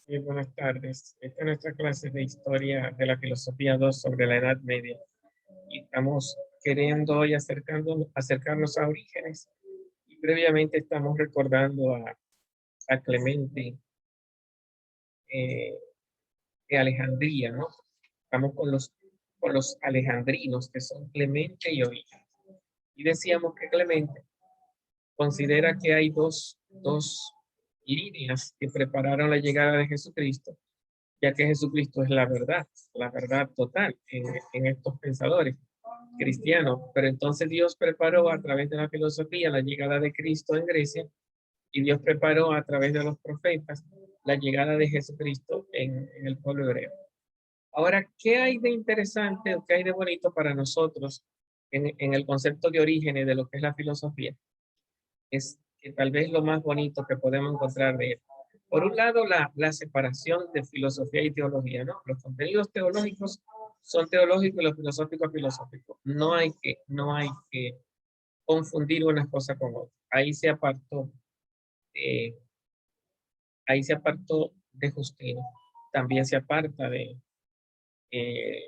Buenas tardes. Esta es nuestra clase de historia de la filosofía 2 sobre la Edad Media. Y estamos queriendo hoy acercarnos a Orígenes. Y previamente estamos recordando a Clemente eh, de Alejandría, ¿no? Estamos con los alejandrinos, que son Clemente y Orígenes. Y decíamos que Clemente considera que hay dos líneas que prepararon la llegada de Jesucristo, ya que Jesucristo es la verdad total en estos pensadores cristianos. Pero entonces Dios preparó a través de la filosofía la llegada de Cristo en Grecia y Dios preparó a través de los profetas la llegada de Jesucristo en el pueblo hebreo. Ahora, ¿qué hay de interesante o qué hay de bonito para nosotros en el concepto de orígenes de lo que es la filosofía? Es que tal vez lo más bonito que podemos encontrar de él. Por un lado, la separación de filosofía y teología, ¿no? Los contenidos teológicos son teológicos y los filosóficos filosóficos. No hay que confundir una cosa con otra. Eh, ahí se apartó de Justino. También se aparta eh,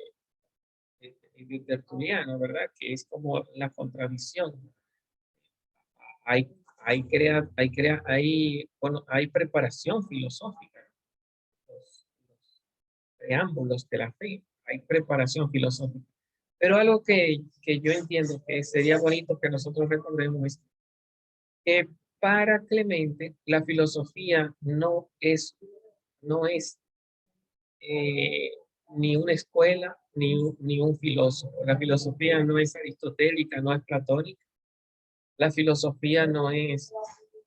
de Tertuliano, ¿verdad? Que es como la contradicción. Hay, bueno, hay preparación filosófica, los preámbulos de la fe, hay preparación filosófica. Pero algo que yo entiendo que sería bonito que nosotros recordemos es que para Clemente la filosofía no es eh, ni una escuela ni un filósofo. La filosofía no es aristotélica, no es platónica. La filosofía no es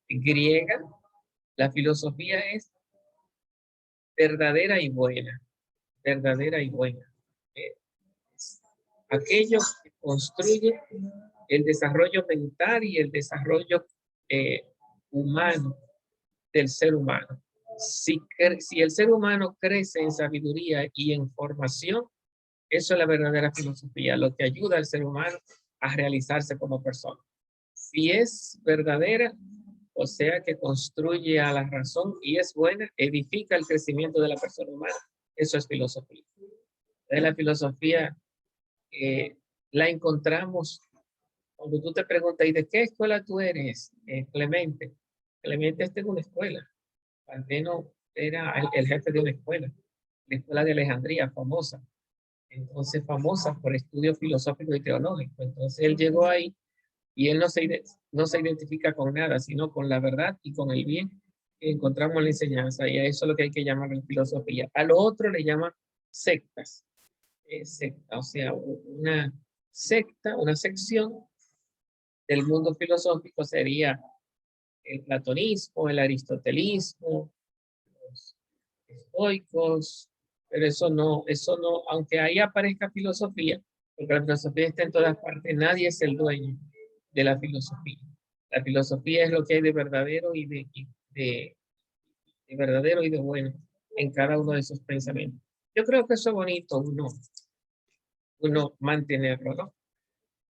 griega. La filosofía es verdadera y buena, verdadera y buena. Eh, Aquello que construye el desarrollo mental y el desarrollo eh, humano del ser humano. Si el ser humano crece en sabiduría y en formación, eso es la verdadera filosofía, lo que ayuda al ser humano a realizarse como persona. Si es verdadera, o sea que construye a la razón y es buena, edifica el crecimiento de la persona humana. Eso es filosofía. Entonces, la filosofía eh, la encontramos cuando tú te preguntas, ¿y de qué escuela tú eres, Clemente? Clemente está en una escuela. Al era el jefe de una escuela, la escuela de Alejandría, famosa. Entonces, famosa por estudios filosóficos y teológicos. Entonces, él llegó ahí y él no se identifica con nada, sino con la verdad y con el bien que encontramos en la enseñanza. Y a eso es lo que hay que llamar filosofía. A lo otro le llaman sectas. Secta, o sea, una secta, una sección del mundo filosófico sería el platonismo, el aristotelismo, los estoicos, pero eso no, aunque ahí aparezca filosofía, porque la filosofía está en todas partes, nadie es el dueño de la filosofía. La filosofía es lo que hay de verdadero de verdadero y de bueno en cada uno de esos pensamientos. Yo creo que eso es bonito uno mantenerlo, ¿no?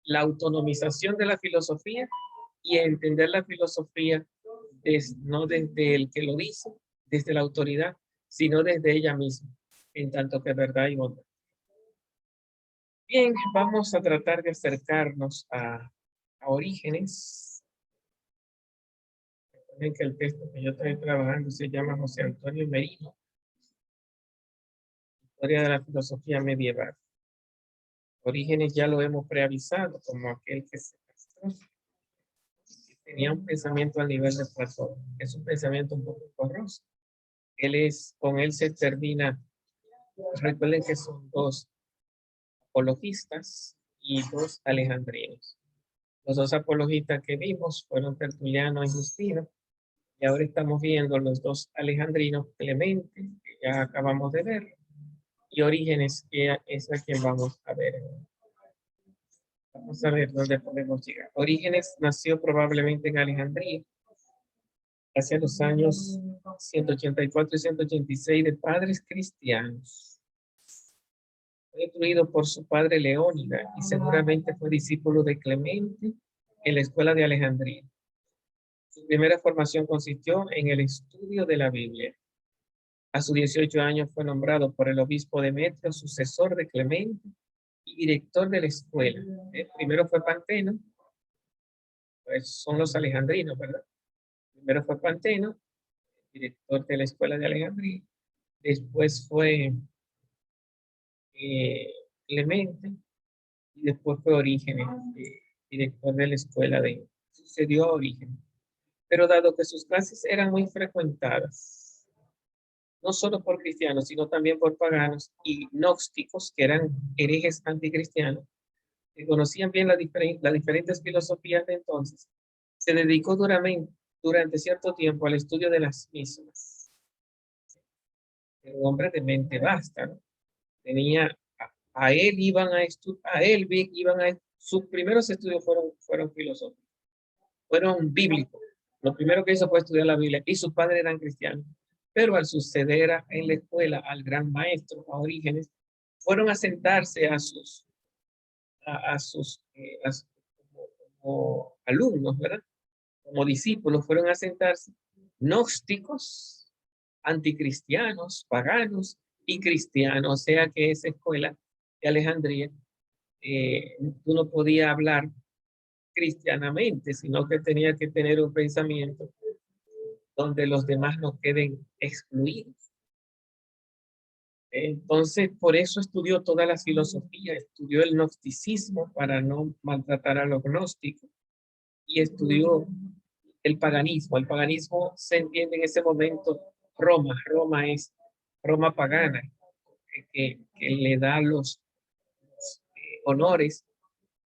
La autonomización de la filosofía y entender la filosofía no desde el que lo dice, desde la autoridad, sino desde ella misma, en tanto que verdad y bondad. Bien, vamos a tratar de acercarnos a Orígenes. Recuerden que el texto que yo estoy trabajando se llama José Antonio Merino, Historia de la Filosofía Medieval. Orígenes ya lo hemos preavisado como aquel que se castró. Tenía un pensamiento al nivel de Platón. Es un pensamiento un poco corroso. Con él se termina. Recuerden que son dos apologistas y dos alejandrinos. Los dos apologistas que vimos fueron Tertuliano y Justino, y ahora estamos viendo los dos alejandrinos, Clemente, que ya acabamos de ver, y Orígenes, que es a quien vamos a ver. Vamos a ver dónde podemos llegar. Orígenes nació probablemente en Alejandría, hacia los años 184 y 186 de padres cristianos. Fue instruido por su padre Leónida y seguramente fue discípulo de Clemente en la escuela de Alejandría. Su primera formación consistió en el estudio de la Biblia. A sus 18 años fue nombrado por el obispo Demetrio sucesor de Clemente y director de la escuela. Primero fue Panteno, pues son los alejandrinos, ¿verdad? Primero fue Panteno, director de la escuela de Alejandría. Después fue Clemente y después fue Orígenes, director de la escuela sucedió a Orígenes. Pero dado que sus clases eran muy frecuentadas, no solo por cristianos, sino también por paganos y gnósticos, que eran herejes anticristianos, que conocían bien las diferentes filosofías de entonces, se dedicó durante cierto tiempo al estudio de las mismas. Era un hombre de mente vasta, ¿no? Tenía, a él iban a estudiar, sus primeros estudios fueron filosóficos, fueron bíblicos. Lo primero que hizo fue estudiar la Biblia y sus padres eran cristianos. Pero al suceder en la escuela al gran maestro, a Orígenes, fueron a sentarse como alumnos, ¿verdad? Como discípulos, fueron a sentarse gnósticos, anticristianos, paganos y cristianos. O sea que esa escuela de Alejandría, tú no podías hablar cristianamente, sino que tenía que tener un pensamiento donde los demás no queden excluidos. Entonces, por eso estudió toda la filosofía, estudió el gnosticismo para no maltratar a los gnósticos y estudió el paganismo. El paganismo se entiende en ese momento Roma es Roma pagana, que le da los honores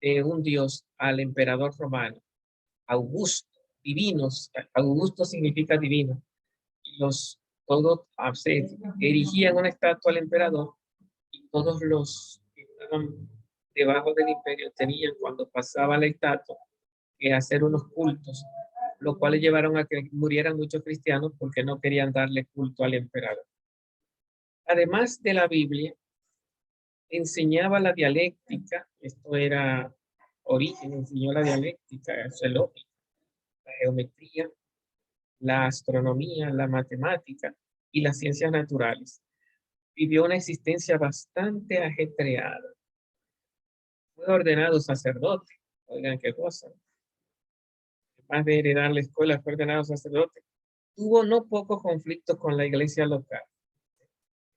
de un dios al emperador romano, Augusto, divinos. Augusto significa divino. Todos se erigían una estatua al emperador y todos los que estaban debajo del imperio tenían, cuando pasaba la estatua, que hacer unos cultos, lo cual llevaron a que murieran muchos cristianos porque no querían darle culto al emperador. Además de la Biblia, enseñaba la dialéctica. Esto era Origen, enseñó la dialéctica, la lógica, la geometría, la astronomía, la matemática y las ciencias naturales. Vivió una existencia bastante ajetreada. Fue ordenado sacerdote. Oigan qué cosa. Además de heredar la escuela, fue ordenado sacerdote. Tuvo no pocos conflictos con la iglesia local.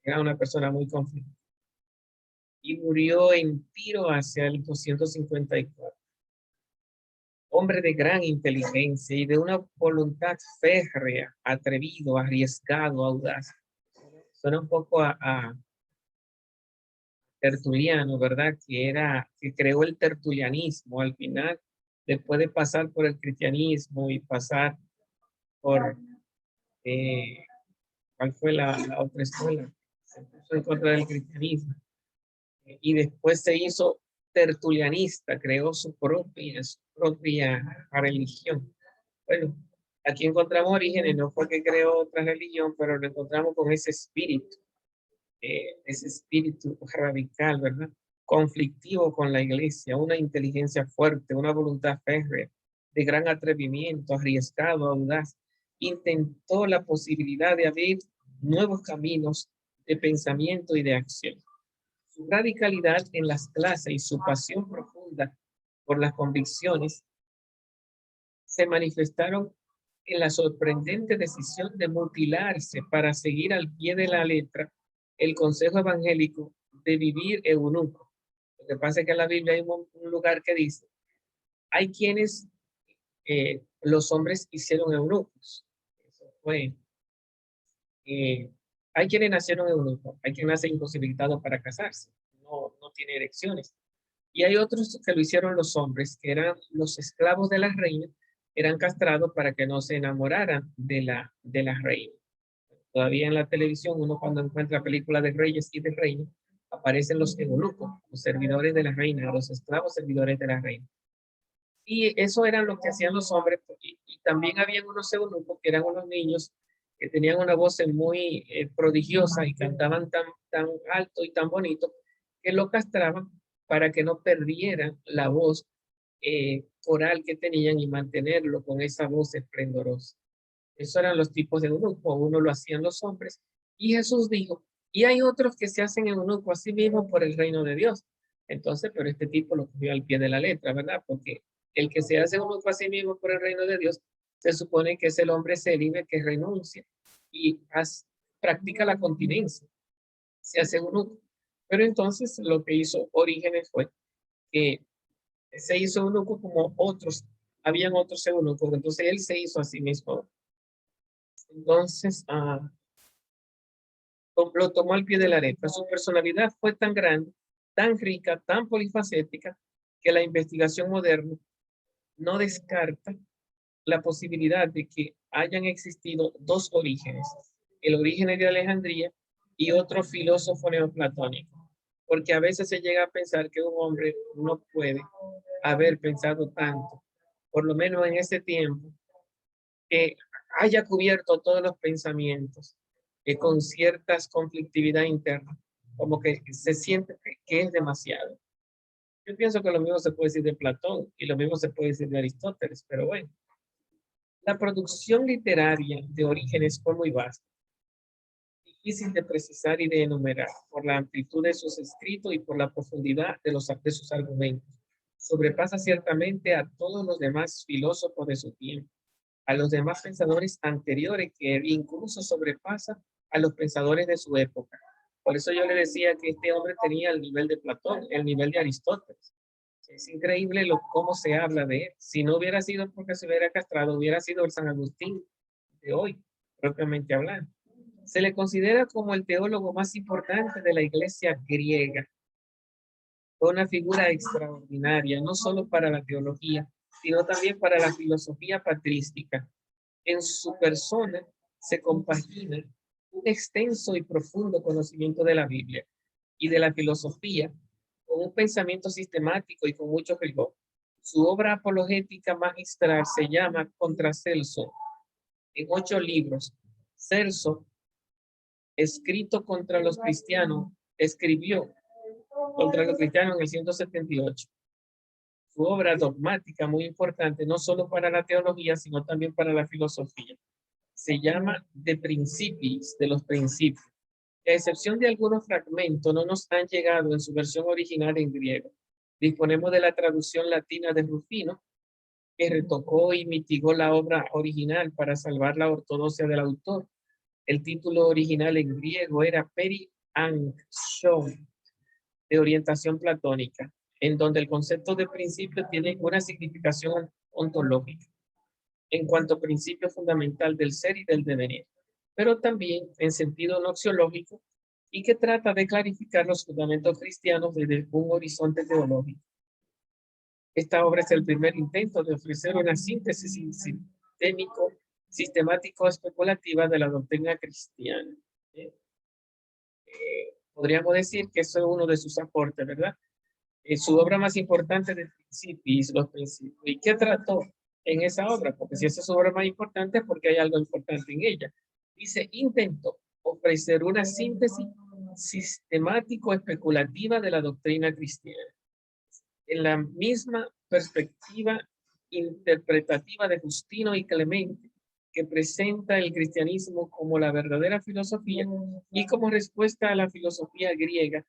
Era una persona muy conflictiva. Y murió en Tiro hacia el 254. Hombre de gran inteligencia y de una voluntad férrea, atrevido, arriesgado, audaz. Suena un poco a Tertuliano, ¿verdad? Que creó el tertulianismo al final, después de pasar por el cristianismo y pasar por, ¿cuál fue la otra escuela? Se puso en contra del cristianismo. Y después se hizo tertulianista, creó su propia religión. Bueno, aquí encontramos Orígenes, no fue que creó otra religión, pero lo encontramos con ese espíritu radical, ¿verdad? Conflictivo con la iglesia, una inteligencia fuerte, una voluntad férrea, de gran atrevimiento, arriesgado, audaz. Intentó la posibilidad de abrir nuevos caminos de pensamiento y de acción. Su radicalidad en las clases y su pasión profunda por las convicciones se manifestaron en la sorprendente decisión de mutilarse para seguir al pie de la letra el consejo evangélico de vivir eunuco. Lo que pasa es que en la Biblia hay un lugar que dice, hay quienes los hombres hicieron eunucos. Eso fue, hay quienes nacieron eunucos, hay quienes nacen imposibilitados para casarse, no tiene erecciones. Y hay otros que lo hicieron los hombres, que eran los esclavos de la reina, eran castrados para que no se enamoraran de la reina. Todavía en la televisión, uno cuando encuentra películas de reyes y de reinas, aparecen los eunucos, los servidores de la reina, los esclavos servidores de la reina. Y eso eran lo que hacían los hombres, y también habían unos eunucos que eran unos niños que tenían una voz muy prodigiosa y cantaban tan alto y tan bonito que lo castraban para que no perdieran la voz coral que tenían y mantenerlo con esa voz esplendorosa. Esos eran los tipos de eunucos. Uno lo hacían los hombres Y Jesús dijo, y hay otros que se hacen eunuco a sí mismos por el reino de Dios. Entonces, pero este tipo lo cogió al pie de la letra, ¿verdad? Porque el que se hace eunuco a sí mismo por el reino de Dios, se supone que es el hombre célibe que renuncia y practica la continencia, se hace eunuco. Pero entonces lo que hizo Orígenes fue que se hizo eunuco como otros, habían otros eunucos, entonces él se hizo a sí mismo. Entonces, lo tomó al pie de la letra. Su personalidad fue tan grande, tan rica, tan polifacética, que la investigación moderna no descarta la posibilidad de que hayan existido dos orígenes, el origen de Alejandría y otro filósofo neoplatónico, porque a veces se llega a pensar que un hombre no puede haber pensado tanto, por lo menos en ese tiempo, que haya cubierto todos los pensamientos con ciertas conflictividad interna, como que se siente que es demasiado. Yo pienso que lo mismo se puede decir de Platón y lo mismo se puede decir de Aristóteles, pero bueno. La producción literaria de Orígenes fue muy vasta, difícil de precisar y de enumerar por la amplitud de sus escritos y por la profundidad de sus argumentos. Sobrepasa ciertamente a todos los demás filósofos de su tiempo, a los demás pensadores anteriores, que incluso sobrepasa a los pensadores de su época. Por eso yo le decía que este hombre tenía el nivel de Platón, el nivel de Aristóteles. Es increíble cómo se habla de él. Si no hubiera sido porque se hubiera castrado, hubiera sido el San Agustín de hoy, propiamente hablando. Se le considera como el teólogo más importante de la iglesia griega. Fue una figura extraordinaria, no solo para la teología, sino también para la filosofía patrística. En su persona se compagina un extenso y profundo conocimiento de la Biblia y de la filosofía, con un pensamiento sistemático y con mucho rigor. Su obra apologética magistral se llama Contra Celso, en 8 libros. Celso, escrito contra los cristianos, escribió contra los cristianos en el 178. Su obra dogmática muy importante, no solo para la teología, sino también para la filosofía. Se llama De Principiis, de los principios. A excepción de algunos fragmentos, no nos han llegado en su versión original en griego. Disponemos de la traducción latina de Rufino, que retocó y mitigó la obra original para salvar la ortodoxia del autor. El título original en griego era Peri Anxon, de orientación platónica, en donde el concepto de principio tiene una significación ontológica, en cuanto a principio fundamental del ser y del devenir, pero también en sentido noxiológico y que trata de clarificar los fundamentos cristianos desde un horizonte teológico. Esta obra es el primer intento de ofrecer una síntesis sistémico, sistemático especulativa de la doctrina cristiana. Podríamos decir que eso es uno de sus aportes, ¿verdad? Su obra más importante de principios, los principios. ¿Y qué trató en esa obra? Porque si esa es su obra más importante es porque hay algo importante en ella. Dice, intentó ofrecer una síntesis sistemático-especulativa de la doctrina cristiana, en la misma perspectiva interpretativa de Justino y Clemente, que presenta el cristianismo como la verdadera filosofía y como respuesta a la filosofía griega,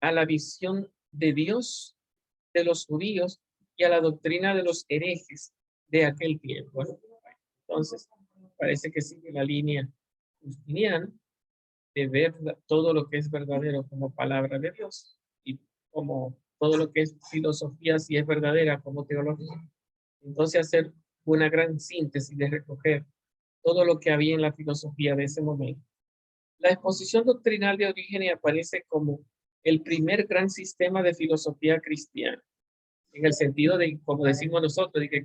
a la visión de Dios de los judíos y a la doctrina de los herejes de aquel tiempo. Entonces, parece que sigue la línea justiniana de ver todo lo que es verdadero como palabra de Dios y como todo lo que es filosofía, si es verdadera, como teología. Entonces, hacer una gran síntesis de recoger todo lo que había en la filosofía de ese momento. La exposición doctrinal de Orígenes aparece como el primer gran sistema de filosofía cristiana, en el sentido de, como decimos nosotros, de que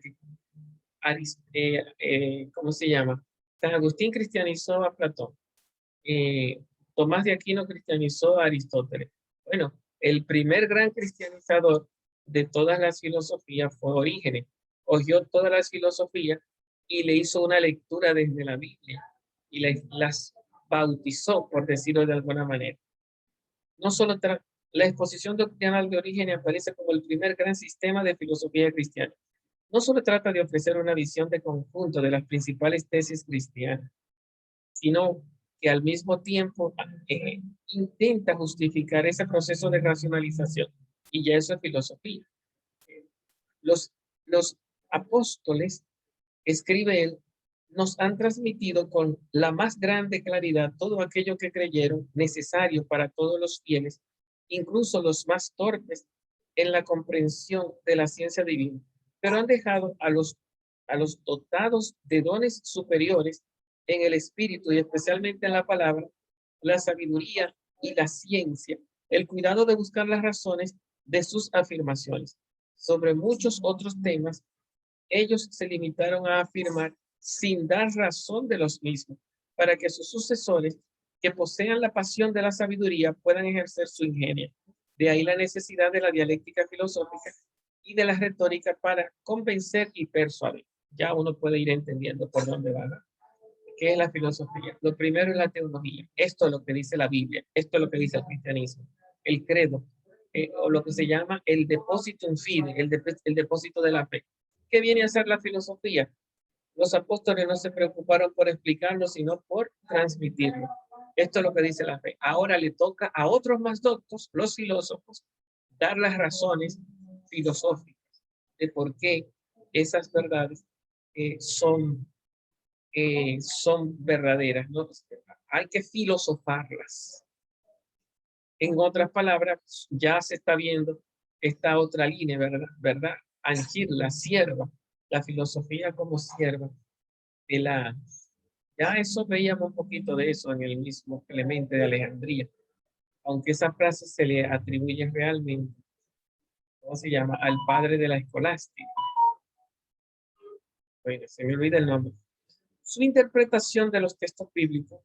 ¿cómo se llama? San Agustín cristianizó a Platón. Tomás de Aquino cristianizó a Aristóteles. Bueno, el primer gran cristianizador de todas las filosofías fue Orígenes. Cogió todas las filosofías y le hizo una lectura desde la Biblia y las bautizó, por decirlo de alguna manera. No solo la exposición doctrinal de Orígenes aparece como el primer gran sistema de filosofía cristiana. No solo trata de ofrecer una visión de conjunto de las principales tesis cristianas, sino que al mismo tiempo intenta justificar ese proceso de racionalización. Y ya eso es filosofía. Los, los apóstoles, escribe él, nos han transmitido con la más grande claridad todo aquello que creyeron necesario para todos los fieles, incluso los más torpes en la comprensión de la ciencia divina, pero han dejado a los dotados de dones superiores en el espíritu y especialmente en la palabra, la sabiduría y la ciencia, el cuidado de buscar las razones de sus afirmaciones. Sobre muchos otros temas, ellos se limitaron a afirmar sin dar razón de los mismos, para que sus sucesores, que posean la pasión de la sabiduría, puedan ejercer su ingenio. De ahí la necesidad de la dialéctica filosófica y de la retórica para convencer y persuadir. Ya uno puede ir entendiendo por dónde va, ¿no? ¿Qué es la filosofía? Lo primero es la teología. Esto es lo que dice la Biblia. Esto es lo que dice el cristianismo. El credo, o lo que se llama el depósito in fide, el depósito de la fe. ¿Qué viene a ser la filosofía? Los apóstoles no se preocuparon por explicarlo, sino por transmitirlo. Esto es lo que dice la fe. Ahora le toca a otros más doctos, los filósofos, dar las razones filosóficas de por qué esas verdades son verdaderas, ¿no? Hay que filosofarlas. En otras palabras, ya se está viendo esta otra línea, ¿verdad? Angir, la sierva, la filosofía como sierva de la... Ya eso veíamos un poquito de eso en el mismo Clemente de Alejandría, aunque esa frase se le atribuye realmente, ¿cómo se llama? Al padre de la escolástica. Bueno, se me olvida el nombre. Su interpretación de los textos bíblicos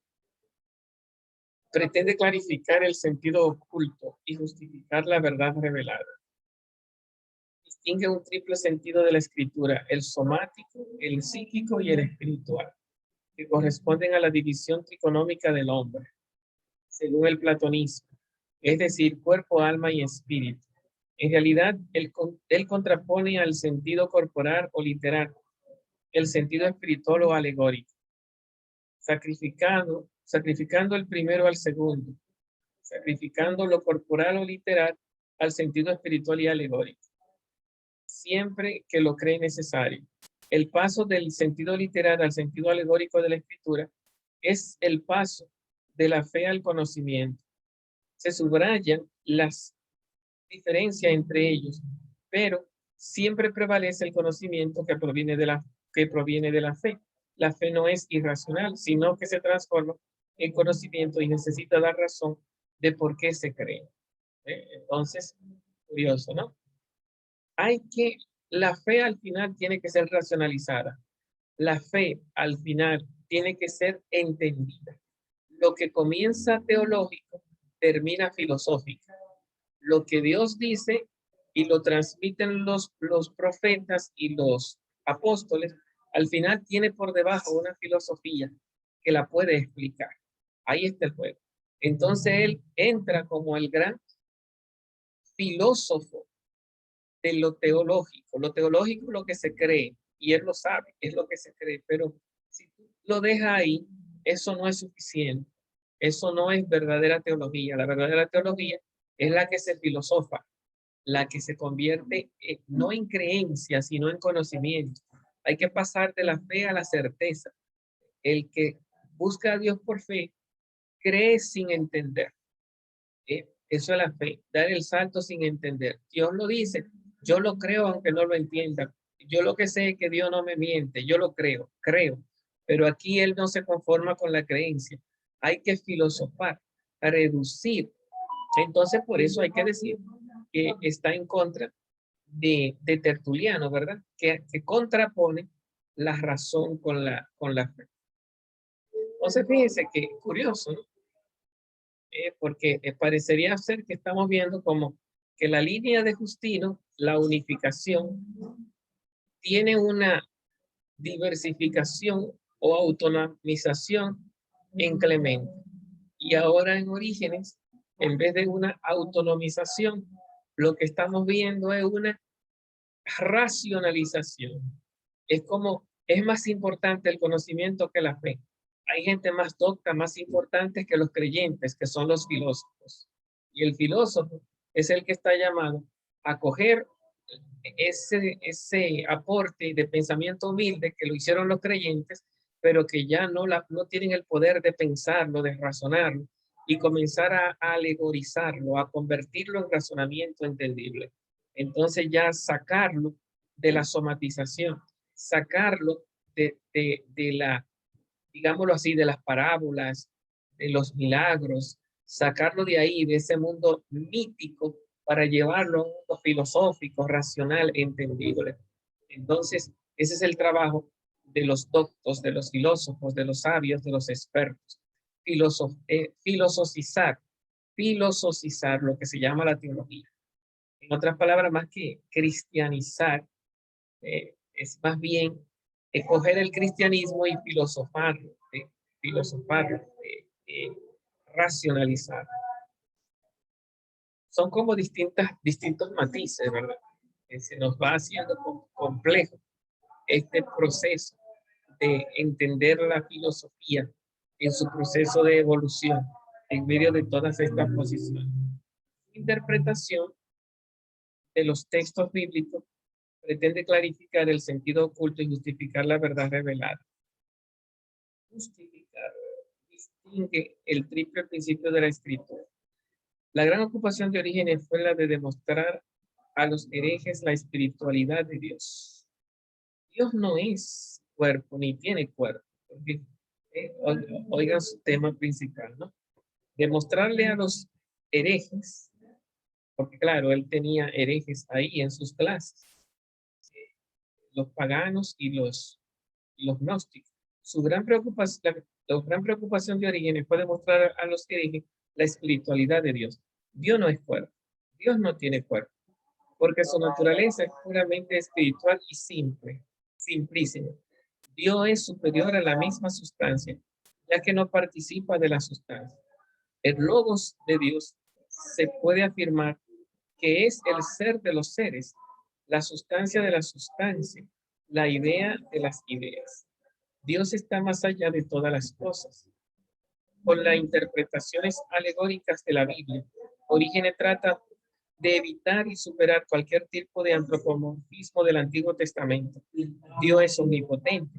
pretende clarificar el sentido oculto y justificar la verdad revelada. Distingue un triple sentido de la escritura, el somático, el psíquico y el espiritual, que corresponden a la división triconómica del hombre, según el platonismo, es decir, cuerpo, alma y espíritu. En realidad, él contrapone al sentido corporal o literal, el sentido espiritual o alegórico, sacrificando el primero al segundo, sacrificando lo corporal o literal al sentido espiritual y alegórico, siempre que lo cree necesario. El paso del sentido literal al sentido alegórico de la escritura es el paso de la fe al conocimiento. Se subrayan las diferencias entre ellos, pero siempre prevalece el conocimiento que proviene de la fe. La fe no es irracional, sino que se transforma en conocimiento y necesita dar razón de por qué se cree. Entonces, curioso, ¿no? La fe al final tiene que ser racionalizada. La fe al final tiene que ser entendida. Lo que comienza teológico termina filosófico. Lo que Dios dice y lo transmiten los profetas y los apóstoles, al final tiene por debajo una filosofía que la puede explicar. Ahí está el juego. Entonces él entra como el gran filósofo de lo teológico. Lo teológico es lo que se cree, y él lo sabe, es lo que se cree, pero si tú lo dejas ahí, eso no es suficiente. Eso no es verdadera teología. La verdadera teología es la que se filosofa, la que se convierte no en creencia, sino en conocimiento. Hay que pasar de la fe a la certeza. El que busca a Dios por fe, cree sin entender. Eso es la fe, dar el salto sin entender. Dios lo dice, yo lo creo aunque no lo entienda. Yo lo que sé es que Dios no me miente, yo lo creo. Pero aquí Él no se conforma con la creencia. Hay que filosofar, reducir. Entonces, por eso hay que decir que está en contra de Tertuliano, ¿verdad? Que contrapone la razón con la fe. Entonces, fíjense que curioso, ¿no? Porque parecería ser que estamos viendo como que la línea de Justino, la unificación, tiene una diversificación o autonomización en Clemente. Y ahora en Orígenes, en vez de una autonomización, lo que estamos viendo es una racionalización. Es más importante el conocimiento que la fe. Hay gente más docta, más importante que los creyentes, que son los filósofos. Y el filósofo es el que está llamado a coger ese aporte de pensamiento humilde que lo hicieron los creyentes, pero que ya no tienen el poder de pensarlo, de razonarlo, y comenzar a alegorizarlo, a convertirlo en razonamiento entendible. Entonces ya sacarlo de la somatización, sacarlo de la, digámoslo así, de las parábolas, de los milagros, sacarlo de ahí, de ese mundo mítico, para llevarlo a un mundo filosófico, racional, entendible. Entonces, ese es el trabajo de los doctos, de los filósofos, de los sabios, de los expertos. Filosofizar, filosofizar lo que se llama la teología. En otras palabras, más que cristianizar, es más bien coger el cristianismo y filosofarlo, filosofarlo, racionalizar. Son como distintos matices, ¿verdad? Se nos va haciendo complejo este proceso de entender la filosofía en su proceso de evolución en medio de todas estas posiciones. Interpretación de los textos bíblicos pretende clarificar el sentido oculto y justificar la verdad revelada. Justificar distingue el triple principio de la escritura. La gran ocupación de Orígenes fue la de demostrar a los herejes la espiritualidad de Dios. Dios no es cuerpo ni tiene cuerpo. Oigan su tema principal, ¿no? Demostrarle a los herejes, porque claro, él tenía herejes ahí en sus clases, los paganos y los gnósticos. La gran preocupación de Orígenes fue demostrar a los herejes la espiritualidad de Dios. Dios no es cuerpo, Dios no tiene cuerpo, porque su naturaleza es puramente espiritual y simple, simplísima. Dios es superior a la misma sustancia, ya que no participa de la sustancia. El logos de Dios se puede afirmar que es el ser de los seres, la sustancia de la sustancia, la idea de las ideas. Dios está más allá de todas las cosas. Con las interpretaciones alegóricas de la Biblia, Orígenes trata de evitar y superar cualquier tipo de antropomorfismo del Antiguo Testamento. Dios es omnipotente,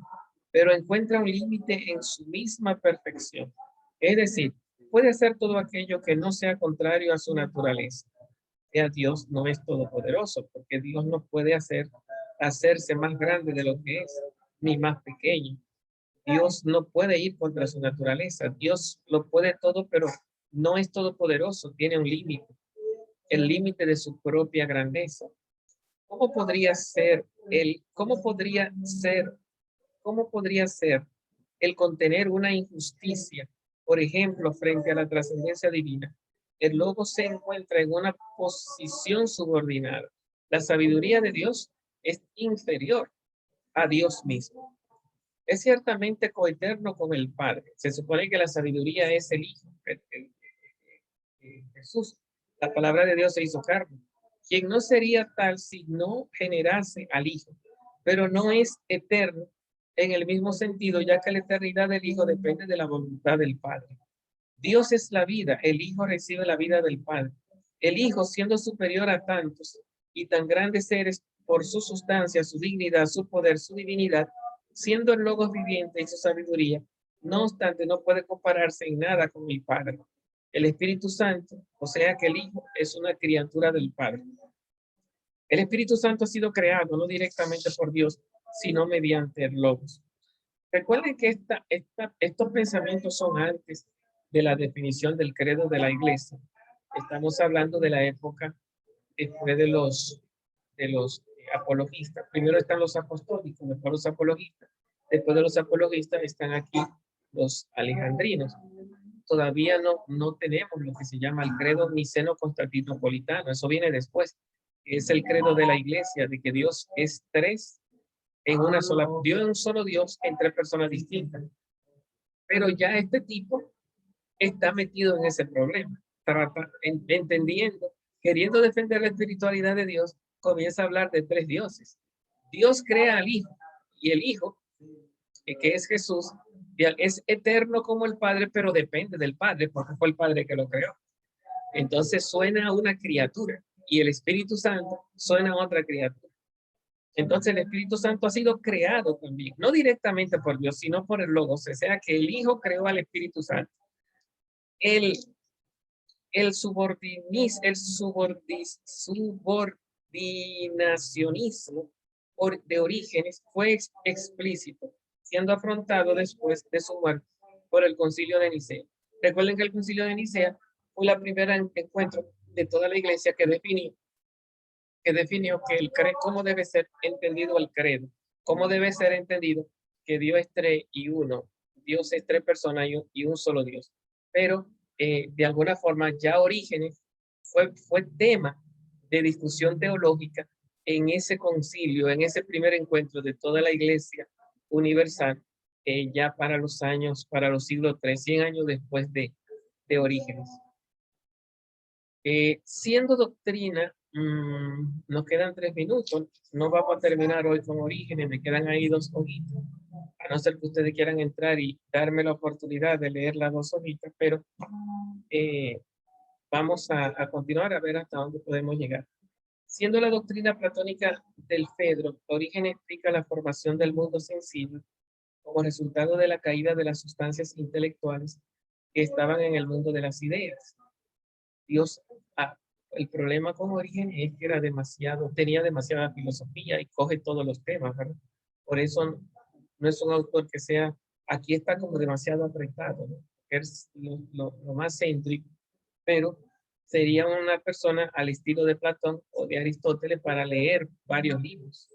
pero encuentra un límite en su misma perfección. Es decir, puede hacer todo aquello que no sea contrario a su naturaleza. Ya Dios no es todopoderoso, porque Dios no puede hacerse más grande de lo que es, ni más pequeño. Dios no puede ir contra su naturaleza. Dios lo puede todo, pero no es todopoderoso, tiene un límite, el límite de su propia grandeza. ¿Cómo podría ser cómo podría ser el contener una injusticia, por ejemplo, frente a la trascendencia divina? El logo se encuentra en una posición subordinada. La sabiduría de Dios es inferior a Dios mismo. Es ciertamente coeterno con el Padre. Se supone que la sabiduría es el Hijo, Jesús. La palabra de Dios se hizo carne, quien no sería tal si no generase al Hijo, pero no es eterno en el mismo sentido, ya que la eternidad del Hijo depende de la voluntad del Padre. Dios es la vida, el Hijo recibe la vida del Padre. El Hijo, siendo superior a tantos y tan grandes seres por su sustancia, su dignidad, su poder, su divinidad, siendo el Logos viviente y su sabiduría, no obstante, no puede compararse en nada con el Padre. El Espíritu Santo, o sea que el Hijo es una criatura del Padre. El Espíritu Santo ha sido creado no directamente por Dios, sino mediante el Logos. Recuerden que estos pensamientos son antes de la definición del credo de la iglesia. Estamos hablando de la época después de los apologistas. Primero están los apostólicos, después los apologistas. Después de los apologistas están aquí los alejandrinos. Todavía no tenemos lo que se llama el credo niceno-constantinopolitano. Eso viene después. Es el credo de la iglesia, de que Dios es tres en una sola, Dios es un solo Dios en tres personas distintas. Pero ya este tipo está metido en ese problema, entendiendo, queriendo defender la espiritualidad de Dios, comienza a hablar de tres dioses. Dios crea al Hijo, y el Hijo, que es Jesús, Es eterno como el Padre, pero depende del Padre, porque fue el Padre que lo creó. Entonces suena a una criatura y el Espíritu Santo suena a otra criatura. Entonces el Espíritu Santo ha sido creado también, no directamente por Dios, sino por el Logos, o sea que el Hijo creó al Espíritu Santo. El, el subordinacionismo de Orígenes fue explícito, siendo afrontado después de su muerte por el Concilio de Nicea. Recuerden que el Concilio de Nicea fue la primera encuentro de toda la iglesia que definió que el credo, cómo debe ser entendido el credo, cómo debe ser entendido que Dios es tres y uno, Dios es tres personas y un solo Dios. Pero de alguna forma ya Orígenes fue tema de discusión teológica en ese concilio, en ese primer encuentro de toda la iglesia universal, ya para los siglos 3, 100 años después de Orígenes. Siendo doctrina, nos quedan 3 minutos, no vamos a terminar hoy con Orígenes, me quedan ahí 2 hojitas, a no ser que ustedes quieran entrar y darme la oportunidad de leer las 2 hojitas, pero vamos a continuar a ver hasta dónde podemos llegar. Siendo la doctrina platónica del Fedro, Orígenes explica la formación del mundo sensible como resultado de la caída de las sustancias intelectuales que estaban en el mundo de las ideas. Dios, el problema con Orígenes es que tenía demasiada filosofía y coge todos los temas, ¿verdad? Por eso no es un autor que sea, aquí está como demasiado apretado, ¿no? Es lo más céntrico, pero sería una persona al estilo de Platón o de Aristóteles para leer varios libros.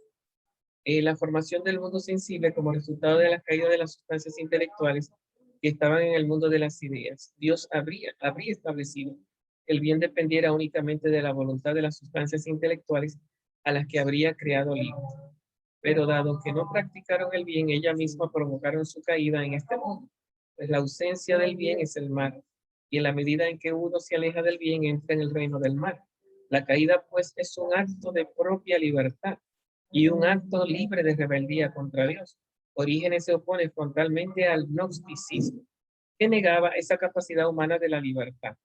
La formación del mundo sensible como resultado de la caída de las sustancias intelectuales que estaban en el mundo de las ideas. Dios habría establecido que el bien dependiera únicamente de la voluntad de las sustancias intelectuales a las que habría creado libros. Pero dado que no practicaron el bien, ellas mismas provocaron su caída en este mundo. Pues la ausencia del bien es el mal, y en la medida en que uno se aleja del bien, entra en el reino del mal. La caída, pues, es un acto de propia libertad y un acto libre de rebeldía contra Dios. Orígenes se opone frontalmente al gnosticismo, que negaba esa capacidad humana de la libertad.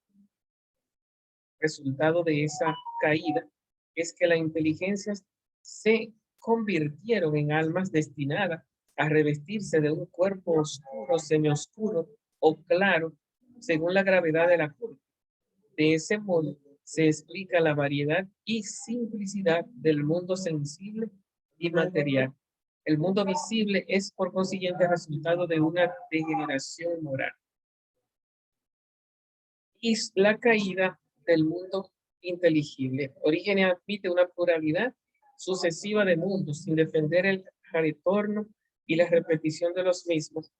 Resultado de esa caída es que las inteligencias se convirtieron en almas destinadas a revestirse de un cuerpo oscuro, semioscuro o claro, según la gravedad de la curva. De ese modo se explica la variedad y simplicidad del mundo sensible y material. El mundo visible es por consiguiente resultado de una degeneración moral. Y la caída del mundo inteligible. Orígenes admite una pluralidad sucesiva de mundos sin defender el retorno y la repetición de los mismos,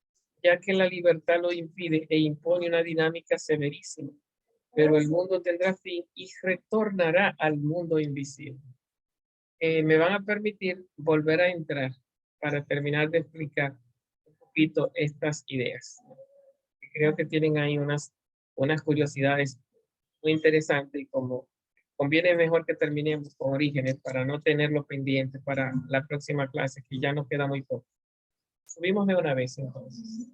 ya que la libertad lo impide e impone una dinámica severísima. Pero el mundo tendrá fin y retornará al mundo invisible. Me van a permitir volver a entrar para terminar de explicar un poquito estas ideas. Creo que tienen ahí unas curiosidades muy interesantes y como conviene mejor que terminemos con Orígenes para no tenerlo pendiente para la próxima clase, que ya nos queda muy poco. Subimos de una vez entonces.